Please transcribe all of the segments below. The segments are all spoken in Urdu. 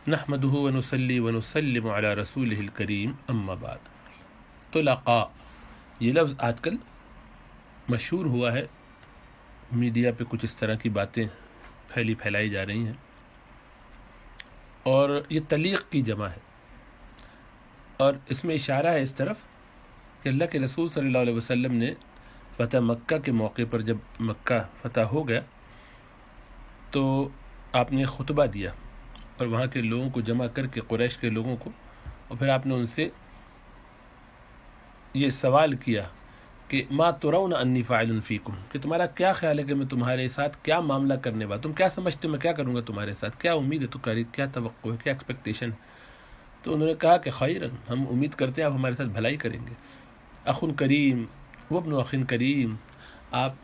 نحمده ونصلي ونسلم على رسوله الکریم اما بعد۔ طلقاء یہ لفظ آج کل مشہور ہوا ہے، میڈیا پہ کچھ اس طرح کی باتیں پھیلائی جا رہی ہیں، اور یہ طلیق کی جمع ہے، اور اس میں اشارہ ہے اس طرف کہ اللہ کے رسول صلی اللہ علیہ وسلم نے فتح مکہ کے موقع پر جب مکہ فتح ہو گیا تو آپ نے خطبہ دیا اور وہاں کے لوگوں کو جمع کر کے، قریش کے لوگوں کو، اور پھر آپ نے ان سے یہ سوال کیا کہ ما ترون انی فاعل فیکم، کہ تمہارا کیا خیال ہے کہ میں تمہارے ساتھ کیا معاملہ کرنے والا، تم کیا سمجھتے ہو میں کیا کروں گا تمہارے ساتھ، کیا امید ہے تمہاری، کیا توقع ہے، کیا ایکسپیکٹیشن ہے؟ تو انہوں نے کہا کہ خیرن، ہم امید کرتے ہیں آپ ہمارے ساتھ بھلائی کریں گے، اخن کریم وابن اخن کریم، آپ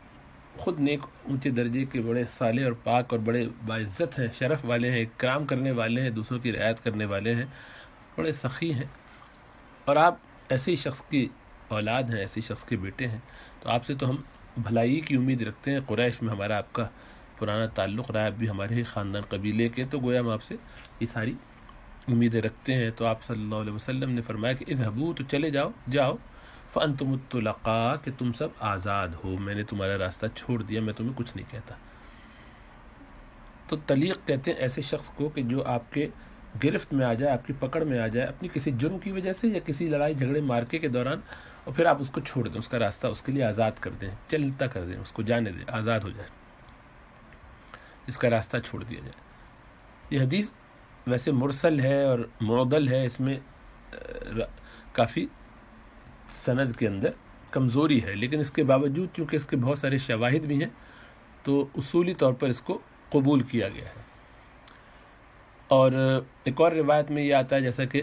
خود نیک اونچے درجے کے بڑے صالح اور پاک اور بڑے باعزت ہیں، شرف والے ہیں، اکرام کرنے والے ہیں، دوسروں کی رعایت کرنے والے ہیں، بڑے سخی ہیں، اور آپ ایسے ہی شخص کی اولاد ہیں، ایسے شخص کے بیٹے ہیں، تو آپ سے تو ہم بھلائی کی امید رکھتے ہیں، قریش میں ہمارا آپ کا پرانا تعلق رہا ہے، بھی ہمارے ہی خاندان قبیلے کے، تو گویا ہم آپ سے یہ ساری امیدیں رکھتے ہیں۔ تو آپ صلی اللہ علیہ وسلم نے فرمایا کہ اذهبوا، تو چلے جاؤ فانتم الطلقاء، کہ تم سب آزاد ہو، میں نے تمہارا راستہ چھوڑ دیا، میں تمہیں کچھ نہیں کہتا۔ تو طلیق کہتے ہیں ایسے شخص کو کہ جو آپ کے گرفت میں آ جائے، آپ کی پکڑ میں آ جائے اپنی کسی جرم کی وجہ سے یا کسی لڑائی جھگڑے مارکے کے دوران، اور پھر آپ اس کو چھوڑ دیں، اس کا راستہ اس کے لیے آزاد کر دیں، چلتا کر دیں، اس کو جانے دیں، آزاد ہو جائے، اس کا راستہ چھوڑ دیا جائے۔ یہ حدیث ویسے مرسل ہے اور معضل ہے، اس میں کافی سند کے اندر کمزوری ہے، لیکن اس کے باوجود چونکہ اس کے بہت سارے شواہد بھی ہیں تو اصولی طور پر اس کو قبول کیا گیا ہے۔ اور ایک اور روایت میں یہ آتا ہے جیسا کہ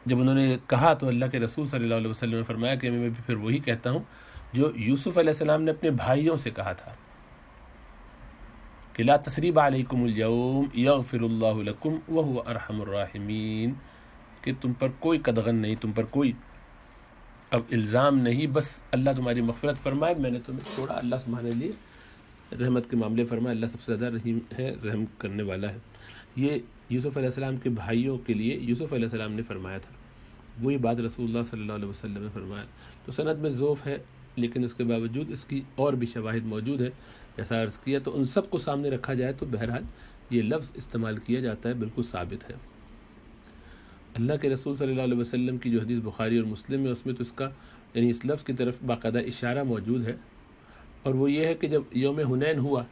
جب انہوں نے کہا تو اللہ کے رسول صلی اللہ علیہ وسلم نے فرمایا کہ میں بھی پھر وہی کہتا ہوں جو یوسف علیہ السلام نے اپنے بھائیوں سے کہا تھا کہ لا تثریب علیکم اليوم یغفر اللہ لکم وہو ارحم الراحمین، کہ تم پر کوئی قدغن نہیں، تم پر کوئی اب الزام نہیں، بس اللہ تمہاری مغفرت فرمائے، میں نے تمہیں چھوڑا، اللہ تمہارے لیے رحمت کے معاملے فرمائے، اللہ سب سے زیادہ رحیم ہے، رحم کرنے والا ہے۔ یہ یوسف علیہ السلام کے بھائیوں کے لیے یوسف علیہ السلام نے فرمایا تھا، وہی بات رسول اللہ صلی اللہ علیہ وسلم نے فرمایا۔ تو سند میں ضعف ہے، لیکن اس کے باوجود اس کی اور بھی شواہد موجود ہے، جیسا عرض کیا، تو ان سب کو سامنے رکھا جائے تو بہرحال یہ لفظ استعمال کیا جاتا ہے، بالکل ثابت ہے۔ اللہ کے رسول صلی اللہ علیہ وسلم کی جو حدیث بخاری اور مسلم ہے، اس میں تو اس کا یعنی اس لفظ کی طرف باقاعدہ اشارہ موجود ہے، اور وہ یہ ہے کہ جب یوم حنین ہوا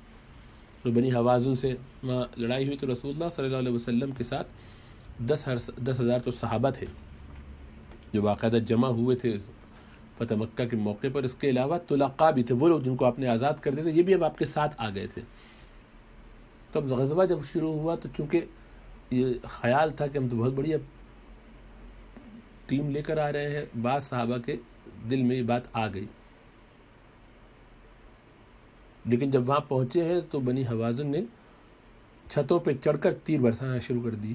تو بنی حوازن سے وہاں لڑائی ہوئی، تو رسول اللہ صلی اللہ علیہ وسلم کے ساتھ 10,000 تو صحابہ تھے جو باقاعدہ جمع ہوئے تھے فتح مکہ کے موقع پر۔ اس کے علاوہ طلقاء بھی تھے، وہ لوگ جن کو آپ نے آزاد کر دیے تھے، یہ بھی اب آپ کے ساتھ آ گئے تھے۔ تو اب غزوہ جب شروع ہوا تو چونکہ یہ خیال تھا کہ ہم تو بہت بڑی اب ٹیم لے کر آ رہے ہیں، بعض صحابہ کے دل میں یہ بات آ گئی، لیکن جب وہاں پہنچے ہیں تو بنی حوازن نے چھتوں پہ چڑھ کر تیر برسانا شروع کر دی۔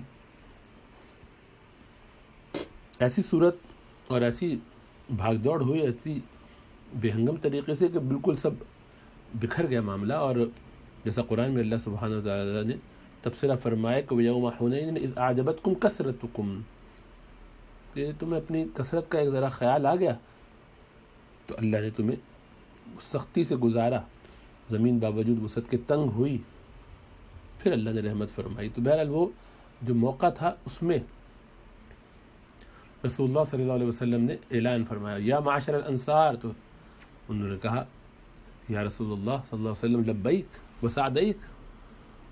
ایسی صورت اور ایسی بھاگ دوڑ ہوئی، ایسی بے ہنگم طریقے سے کہ بالکل سب بکھر گیا معاملہ، اور جیسا قرآن میں اللہ سبحانہ وتعالی نے تبصرہ فرمایا کہ وَيَوْمَ حُنَيْنٍ إِذْ أَعْجَبَتْكُمْ كَثْرَتُكُمْ، کہ تمہیں اپنی کثرت کا ایک ذرا خیال آ گیا تو اللہ نے تمہیں سختی سے گزارا، زمین باوجود وسعت کے تنگ ہوئی، پھر اللہ نے رحمت فرمائی۔ تو بہرحال وہ جو موقع تھا اس میں رسول اللہ صلی اللہ علیہ وسلم نے اعلان فرمایا یا معاشر الانصار، تو انہوں نے کہا یا رسول اللہ صلی اللہ علیہ وسلم لبیک وسعدیک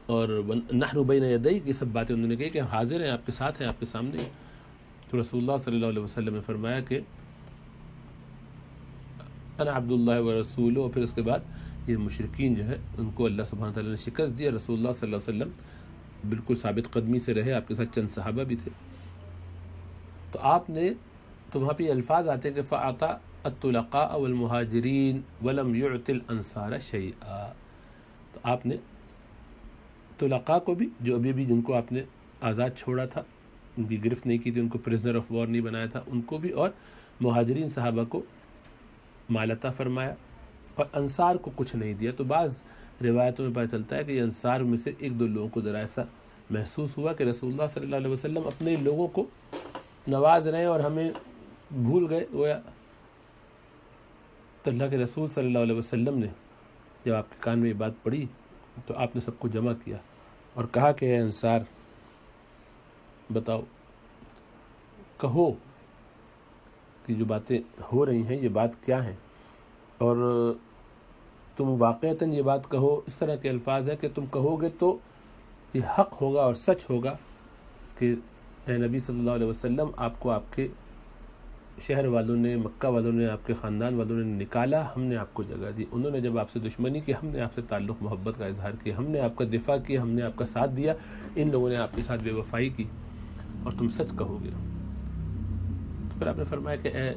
اور نحن بین یدیک، یہ سب باتیں انہوں نے کہی کہ ہم حاضر ہیں، آپ کے ساتھ ہیں، آپ کے سامنے ہیں۔ تو رسول اللہ صلی اللہ علیہ وسلم نے فرمایا کہ انا عبد اللہ ورسولہ، اور پھر اس کے بعد یہ مشرکین جو ہے ان کو اللہ سبحانہ تعالیٰ نے شکست دیا۔ رسول اللہ صلی اللہ علیہ وسلم بالکل ثابت قدمی سے رہے، آپ کے ساتھ چند صحابہ بھی تھے۔ تو آپ نے تو وہاں پہ یہ الفاظ آتے ہیں کہ فَأَعْطَى الطُّلَقَاءَ وَالْمُهَاجِرِينَ وَلَمْ يُعْطِ الْأَنصَارَ شَيْئًا، تو آپ نے طلقاء کو بھی، جو ابھی جن کو آپ نے آزاد چھوڑا تھا، ان کی گرفت نہیں کی تھی، ان کو پرزنر آف وار نہیں بنایا تھا، ان کو بھی، اور مہاجرین صحابہ کو مال عطا فرمایا، اور انصار کو کچھ نہیں دیا۔ تو بعض روایتوں میں پتہ چلتا ہے کہ یہ انصار میں سے ایک دو لوگوں کو ذرا ایسا محسوس ہوا کہ رسول اللہ صلی اللہ علیہ وسلم اپنے لوگوں کو نواز رہے ہیں اور ہمیں بھول گئے گویا. تو اللہ کے رسول صلی اللہ علیہ وسلم نے جب آپ کے کان میں یہ بات پڑی تو آپ نے سب کو جمع کیا اور کہا کہ اے انصار، بتاؤ، کہو کہ جو باتیں ہو رہی ہیں یہ بات کیا ہیں، اور تم واقعتاً یہ بات کہو. اس طرح کے الفاظ ہیں کہ تم کہو گے تو یہ حق ہوگا اور سچ ہوگا کہ اے نبی صلی اللہ علیہ وسلم، آپ کو آپ کے شہر والوں نے، مکہ والوں نے، آپ کے خاندان والوں نے نکالا، ہم نے آپ کو جگہ دی. انہوں نے جب آپ سے دشمنی کی، ہم نے آپ سے تعلق محبت کا اظہار کیا، ہم نے آپ کا دفاع کیا، ہم نے آپ کا ساتھ دیا. ان لوگوں نے آپ کے ساتھ بے وفائی کی اور تم سچ کہو گے. تو پھر آپ نے فرمایا کہ اے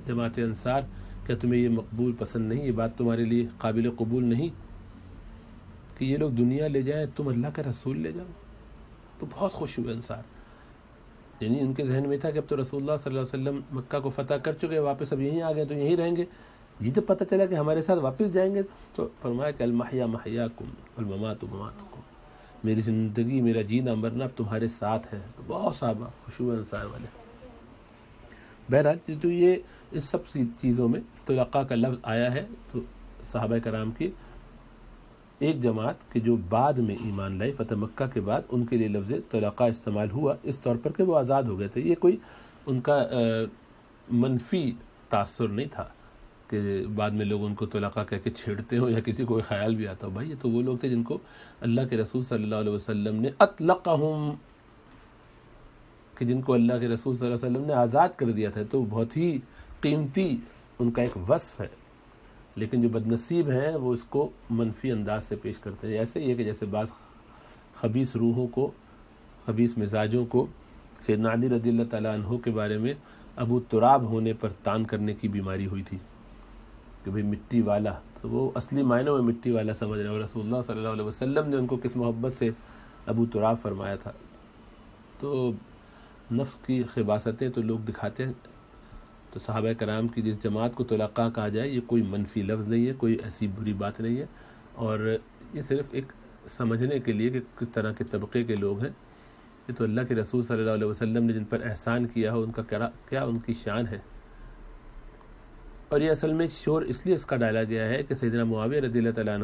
جماعت انصار، کیا تمہیں یہ مقبول پسند نہیں، یہ بات تمہارے لیے قابل قبول نہیں کہ یہ لوگ دنیا لے جائیں، تم اللہ کا رسول لے جاؤ؟ تو بہت خوش ہوئے انصار. یعنی ان کے ذہن میں تھا کہ اب تو رسول اللہ صلی اللہ علیہ وسلم مکہ کو فتح کر چکے، واپس اب یہیں آ گئے تو یہیں رہیں گے. یہ جب پتہ چلا کہ ہمارے ساتھ واپس جائیں گے تو فرمایا کہ المحیا محیاکم والممات مماتکم، میری زندگی، میرا جینا مرنا اب تمہارے ساتھ ہے. تو بہت صحابہ خوش ہوئے انصار والے. بہرحال تو یہ اس سب چیزوں میں طلقاء کا لفظ آیا ہے. تو صحابہ کرام کی ایک جماعت کہ جو بعد میں ایمان لائی فتح مکہ کے بعد، ان کے لیے لفظ طلقاء استعمال ہوا اس طور پر کہ وہ آزاد ہو گئے تھے. یہ کوئی ان کا منفی تاثر نہیں تھا کہ بعد میں لوگ ان کو طلقاء کہہ کے چھیڑتے ہوں یا کسی کو خیال بھی آتا ہو. بھائی یہ تو وہ لوگ تھے جن کو اللہ کے رسول صلی اللہ علیہ وسلم نے اطلقہم، کہ جن کو اللہ کے رسول صلی اللہ علیہ وسلم نے آزاد کر دیا تھا. تو بہت ہی قیمتی ان کا ایک وصف ہے. لیکن جو بدنصیب ہیں وہ اس کو منفی انداز سے پیش کرتے ہیں. ایسے ہی ہے کہ جیسے بعض خبیث روحوں کو، خبیث مزاجوں کو سیدنا علی رضی اللہ تعالیٰ عنہ کے بارے میں ابو تراب ہونے پر تان کرنے کی بیماری ہوئی تھی کہ بھئی مٹی والا، تو وہ اصلی معنوں میں مٹی والا سمجھ رہے ہیں. اور رسول اللہ صلی اللہ علیہ وسلم نے ان کو کس محبت سے ابو تراب فرمایا تھا. تو نفس کی خباثتیں تو لوگ دکھاتے ہیں. تو صحابہ کرام کی جس جماعت کو طلقاء کہا جائے یہ کوئی منفی لفظ نہیں ہے، کوئی ایسی بری بات نہیں ہے، اور یہ صرف ایک سمجھنے کے لیے کہ کس طرح کے طبقے کے لوگ ہیں. یہ تو اللہ کے رسول صلی اللہ علیہ وسلم نے جن پر احسان کیا ہو، ان کا کیا ان کی شان ہے. اور یہ اصل میں شور اس لیے اس کا ڈالا گیا ہے کہ سیدنا معاویہ رضی اللہ تعالیٰ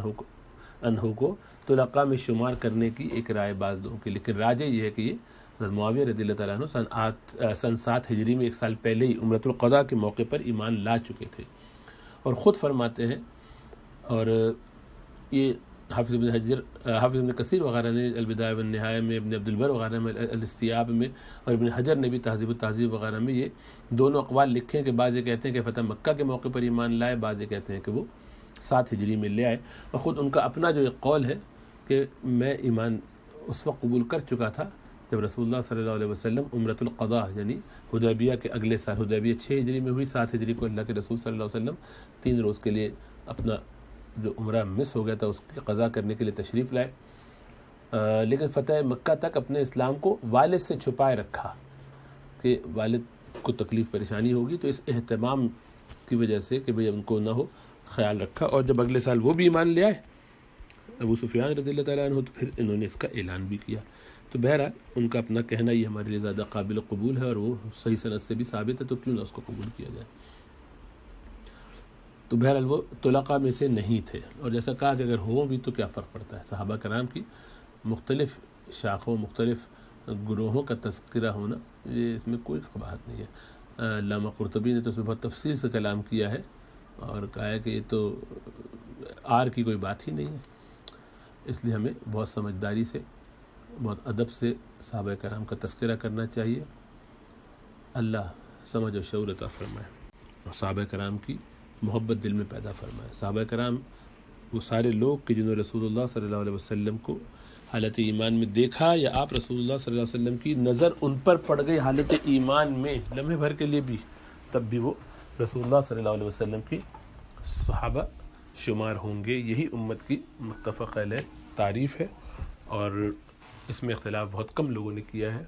عنہ کو طلقاء میں شمار کرنے کی ایک رائے بعض لوگوں کی، لیکن راجح یہ ہے کہ یہ حضرت معاویہ رضی اللہ تعالیٰ عنہ سن 7 ہجری میں 1 سال پہلے ہی عمرۃ القضاء کے موقع پر ایمان لا چکے تھے. اور خود فرماتے ہیں، اور یہ حافظ ابن کثیر وغیرہ نے البدایہ والنہایہ میں، ابن عبد البر وغیرہ میں الاستیاب میں، اور ابن حجر نے بھی تہذیب التہذیب وغیرہ میں یہ دونوں اقوال لکھے ہیں کہ بعض یہ کہتے ہیں کہ فتح مکہ کے موقع پر ایمان لائے، بعض یہ کہتے ہیں کہ وہ 7 ہجری میں لے آئے. اور خود ان کا اپنا جو ایک قول ہے کہ میں ایمان اس وقت قبول کر چکا تھا جب رسول اللہ صلی اللہ علیہ وسلم عمرۃ القضاء یعنی حدیبیہ کے اگلے سال، حدیبیہ 6 ہجری میں ہوئی، 7 ہجری کو اللہ کے رسول صلی اللہ علیہ وسلم 3 روز کے لیے اپنا جو عمرہ مس ہو گیا تھا اس کی قضا کرنے کے لیے تشریف لائے. لیکن فتح مکہ تک اپنے اسلام کو والد سے چھپائے رکھا کہ والد کو تکلیف پریشانی ہوگی، تو اس اہتمام کی وجہ سے کہ بھئی ان کو نہ ہو خیال رکھا. اور جب اگلے سال وہ بھی ایمان لے آئے ابو سفیان رضی اللہ تعالیٰ عنہ، تو پھر انہوں نے اس کا اعلان بھی کیا. تو بہرحال ان کا اپنا کہنا یہ ہمارے لیے زیادہ قابل قبول ہے اور وہ صحیح سند سے بھی ثابت ہے، تو کیوں نہ اس کو قبول کیا جائے. تو بہرحال وہ طلقاء میں سے نہیں تھے. اور جیسا کہا کہ اگر ہوں بھی تو کیا فرق پڑتا ہے. صحابہ کرام کی مختلف شاخوں، مختلف گروہوں کا تذکرہ ہونا، یہ اس میں کوئی قباحت نہیں ہے. علامہ قرطبی نے تو اس میں بہت تفصیل سے کلام کیا ہے اور کہا ہے کہ یہ تو آر کی کوئی بات ہی نہیں ہے. اس لیے ہمیں بہت سمجھداری سے، بہت ادب سے صحابہ کرام کا تذکرہ کرنا چاہیے. اللہ سمجھ و شعور عطا فرمائے اور صحابہ کرام کی محبت دل میں پیدا فرمائے. صحابہ کرام وہ سارے لوگ کہ جنہوں نے رسول اللہ صلی اللہ علیہ وسلم کو حالت ایمان میں دیکھا، یا آپ رسول اللہ صلی اللہ علیہ وسلم کی نظر ان پر پڑ گئی حالت ایمان میں لمحے بھر کے لیے بھی، تب بھی وہ رسول اللہ صلی اللہ علیہ وسلم کی صحابہ شمار ہوں گے. یہی امت کی متفق علیہ تعریف ہے، اور اس میں اختلاف بہت کم لوگوں نے کیا ہے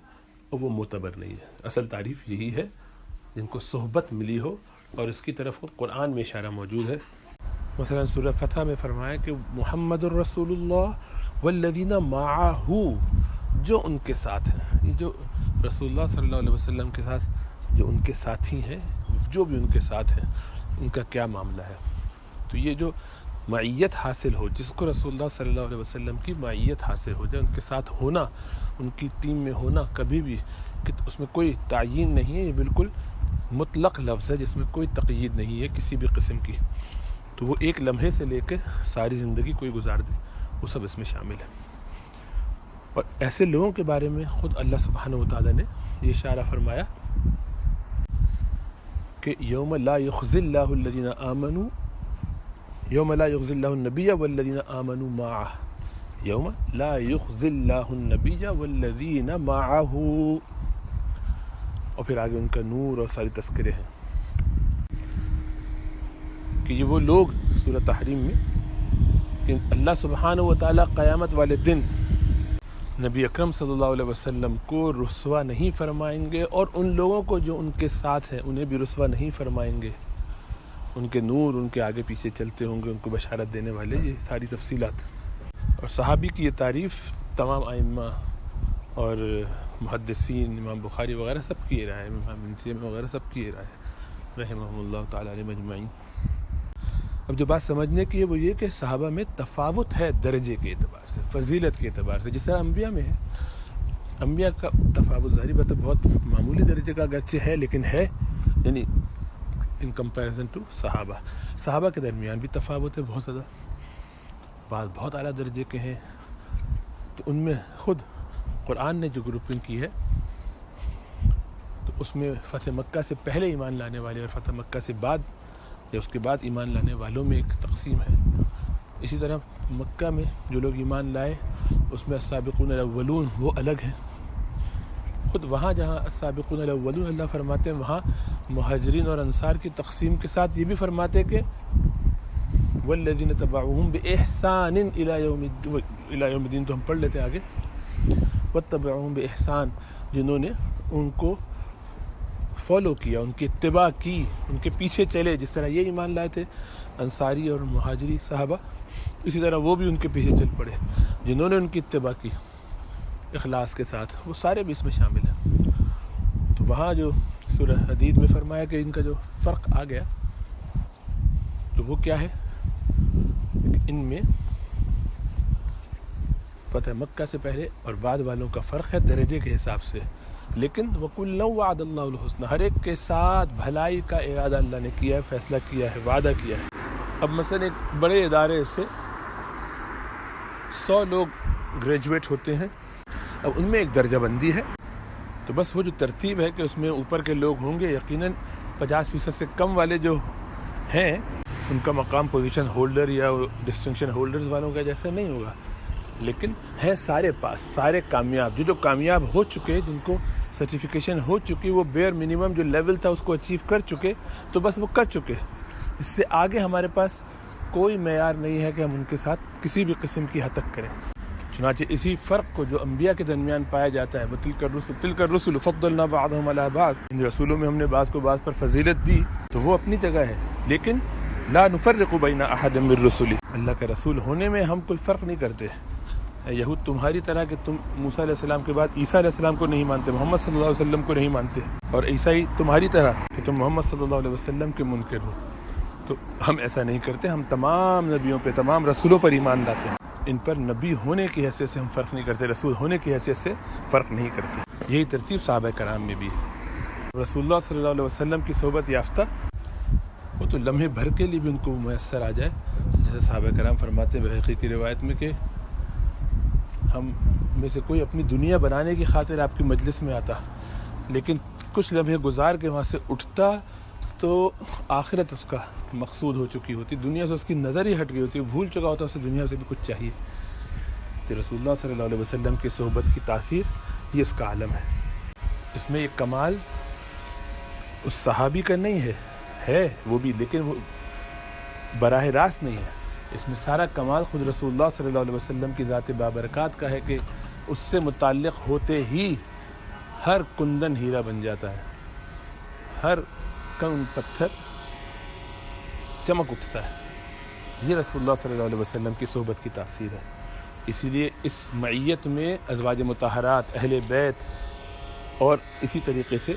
اور وہ معتبر نہیں ہے. اصل تعریف یہی ہے جن کو صحبت ملی ہو، اور اس کی طرف قرآن میں اشارہ موجود ہے. مثلا سورہ فتح میں فرمایا کہ محمد الرسول اللہ والذین معہ جو ان کے ساتھ ہیں، یہ جو رسول اللہ صلی اللہ علیہ وسلم کے ساتھ جو ان کے ساتھی ہیں، جو بھی ان کے ساتھ ہیں، ان کا کیا معاملہ ہے۔ تو یہ جو معیت حاصل ہو، جس کو رسول اللہ صلی اللہ علیہ وسلم کی معیت حاصل ہو جائے، ان کے ساتھ ہونا، ان کی ٹیم میں ہونا، کبھی بھی اس میں کوئی تعیین نہیں ہے، یہ بالکل مطلق لفظ ہے جس میں کوئی تقیید نہیں ہے کسی بھی قسم کی۔ تو وہ ایک لمحے سے لے کے ساری زندگی کوئی گزار دے، وہ سب اس میں شامل ہے۔ اور ایسے لوگوں کے بارے میں خود اللہ سبحانہ وتعالی نے یہ اشارہ فرمایا کہ یوم لا یخزی اللہ الذین آمنوا، یوم لا یخزی اللہ النبی والذین آمنوا معہ، یوم لا یخزی اللہ النبی والذین معہ، اور پھر آگے ان کا نور اور ساری تذکرے ہیں کہ یہ وہ لوگ سورہ تحریم میں کہ اللہ سبحانہ وتعالی قیامت والے دن نبی اکرم صلی اللہ علیہ وسلم کو رسوا نہیں فرمائیں گے، اور ان لوگوں کو جو ان کے ساتھ ہیں انہیں بھی رسوا نہیں فرمائیں گے۔ ان کے نور ان کے آگے پیچھے چلتے ہوں گے، ان کو بشارت دینے والے، یہ ساری تفصیلات۔ اور صحابی کی یہ تعریف تمام ائمہ اور محدثین، امام بخاری وغیرہ سب کی رائے، امام ابن سیرین وغیرہ سب کی رائے رحمہم اللہ تعالی علیہم اجمعین۔ اب جو بات سمجھنے کی ہے وہ یہ کہ صحابہ میں تفاوت ہے درجے کے اعتبار سے، فضیلت کے اعتبار سے، جس طرح انبیاء میں ہے۔ انبیاء کا تفاوت ظاہری بات ہے بہت معمولی درجے کا اگرچہ ہے، لیکن ہے، یعنی ان کمپیریزن ٹو صحابہ کے درمیان بھی تفاوت ہے بہت زیادہ، بعض بہت اعلیٰ درجے کے ہیں۔ تو ان میں خود قرآن نے جو گروپنگ کی ہے تو اس میں فتح مکہ سے پہلے ایمان لانے والے اور فتح مکہ سے بعد یا اس کے بعد ایمان لانے والوں میں ایک تقسیم ہے۔ اسی طرح مکہ میں جو لوگ ایمان لائے اس میں السابقون الاولون وہ الگ ہیں۔ خود وہاں جہاں السابقون الاولون اللہ فرماتے ہیں، وہاں مہاجرین اور انصار کی تقسیم کے ساتھ یہ بھی فرماتے کہ والذین تبعوہم بإحسان الی یوم الدین، تو ہم پڑھ لیتے ہیں آگے، واتبعوہم بإحسان، جنہوں نے ان کو فالو کیا، ان کی اتباع کی، ان کے پیچھے چلے، جس طرح یہ ایمان لائے تھے انصاری اور مہاجری صحابہ، اسی طرح وہ بھی ان کے پیچھے چل پڑے، جنہوں نے ان کی اتباع کی اخلاص کے ساتھ، وہ سارے بھی اس میں شامل ہیں۔ تو وہاں جو سورہ حدید میں فرمایا کہ ان کا جو فرق آ گیا تو وہ کیا ہے، ان میں فتح مکہ سے پہلے اور بعد والوں کا فرق ہے درجے کے حساب سے، لیکن وَكُلًّا وَعَدَ اللَّهُ الْحُسْنَى، ہر ایک کے ساتھ بھلائی کا ارادہ اللہ نے کیا ہے، فیصلہ کیا ہے، وعدہ کیا ہے۔ اب مثلا ایک بڑے ادارے سے 100 لوگ گریجویٹ ہوتے ہیں، اب ان میں ایک درجہ بندی ہے، تو بس وہ جو ترتیب ہے کہ اس میں اوپر کے لوگ ہوں گے، یقیناً 50% سے کم والے جو ہیں ان کا مقام پوزیشن ہولڈر یا ڈسٹنکشن ہولڈرز والوں کا جیسا نہیں ہوگا، لیکن ہے سارے پاس، سارے کامیاب، جو کامیاب ہو چکے، جن کو سرٹیفکیشن ہو چکی، وہ بیئر منیمم جو لیول تھا اس کو اچیو کر چکے، تو بس وہ کر چکے، اس سے آگے ہمارے پاس کوئی معیار نہیں ہے کہ ہم ان کے ساتھ کسی بھی قسم کی حد تک کریں۔ چنانچہ اسی فرق کو جو انبیاء کے درمیان پایا جاتا ہے، تِلْكَ الرُّسُلُ فَضَّلْنَا بَعْضَهُمْ عَلَىٰ بَعْضٍ، ان رسولوں میں ہم نے بعض کو بعض پر فضیلت دی، تو وہ اپنی جگہ ہے، لیکن لا نفرق بین احد من رسلی، اللہ کا رسول ہونے میں ہم کوئی فرق نہیں کرتے۔ یہود تمہاری طرح کہ تم موسیٰ علیہ السلام کے بعد عیسیٰ علیہ السلام کو نہیں مانتے، محمد صلی اللہ علیہ وسلم کو نہیں مانتے، اور عیسائی تمہاری طرح کہ تم محمد صلی اللہ علیہ وسلم کے منکر ہو، تو ہم ایسا نہیں کرتے، ہم تمام نبیوں پہ، تمام رسولوں پر ایمان لاتے ہیں، ان پر نبی ہونے کی حیثیت سے ہم فرق نہیں کرتے، رسول ہونے کی حیثیت سے فرق نہیں کرتے۔ یہی ترتیب صحابہ کرام میں بھی ہے۔ رسول اللہ صلی اللہ علیہ وسلم کی صحبت یافتہ وہ تو لمحے بھر کے لیے بھی ان کو میسر آ جائے، جیسے صحابہ کرام فرماتے ہیں بحقی کی روایت میں کہ ہم میں سے کوئی اپنی دنیا بنانے کی خاطر آپ کی مجلس میں آتا، لیکن کچھ لمحے گزار کے وہاں سے اٹھتا تو آخرت اس کا مقصود ہو چکی ہوتی، دنیا سے اس کی نظر ہی ہٹ گئی ہوتی، بھول چکا ہوتا اسے دنیا سے بھی کچھ چاہیے۔ کہ رسول اللہ صلی اللہ علیہ وسلم کی صحبت کی تاثیر یہ اس کا عالم ہے۔ اس میں یہ کمال اس صحابی کا نہیں ہے وہ بھی، لیکن وہ براہ راست نہیں ہے، اس میں سارا کمال خود رسول اللہ صلی اللہ علیہ وسلم کی ذات بابرکات کا ہے کہ اس سے متعلق ہوتے ہی ہر کندن ہیرا بن جاتا ہے، ہر کن پتھر چمک اٹھتا ہے۔ یہ رسول اللہ صلی اللہ علیہ وسلم کی صحبت کی تاثیر ہے۔ اسی لیے اس معیت میں ازواج مطہرات، اہل بیت اور اسی طریقے سے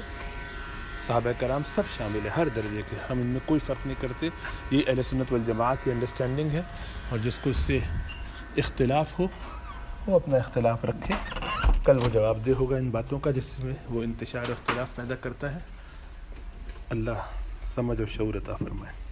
صحابہ کرام سب شامل ہے، ہر درجے کے، ہم ان میں کوئی فرق نہیں کرتے۔ یہ اہل سنت والجماعت کی انڈرسٹینڈنگ ہے، اور جس کو اس سے اختلاف ہو وہ اپنا اختلاف رکھے، کل وہ جواب دہ ہوگا ان باتوں کا جس میں وہ انتشار اختلاف پیدا کرتا ہے۔ اللہ سمجھ و شعور عطا فرمائے۔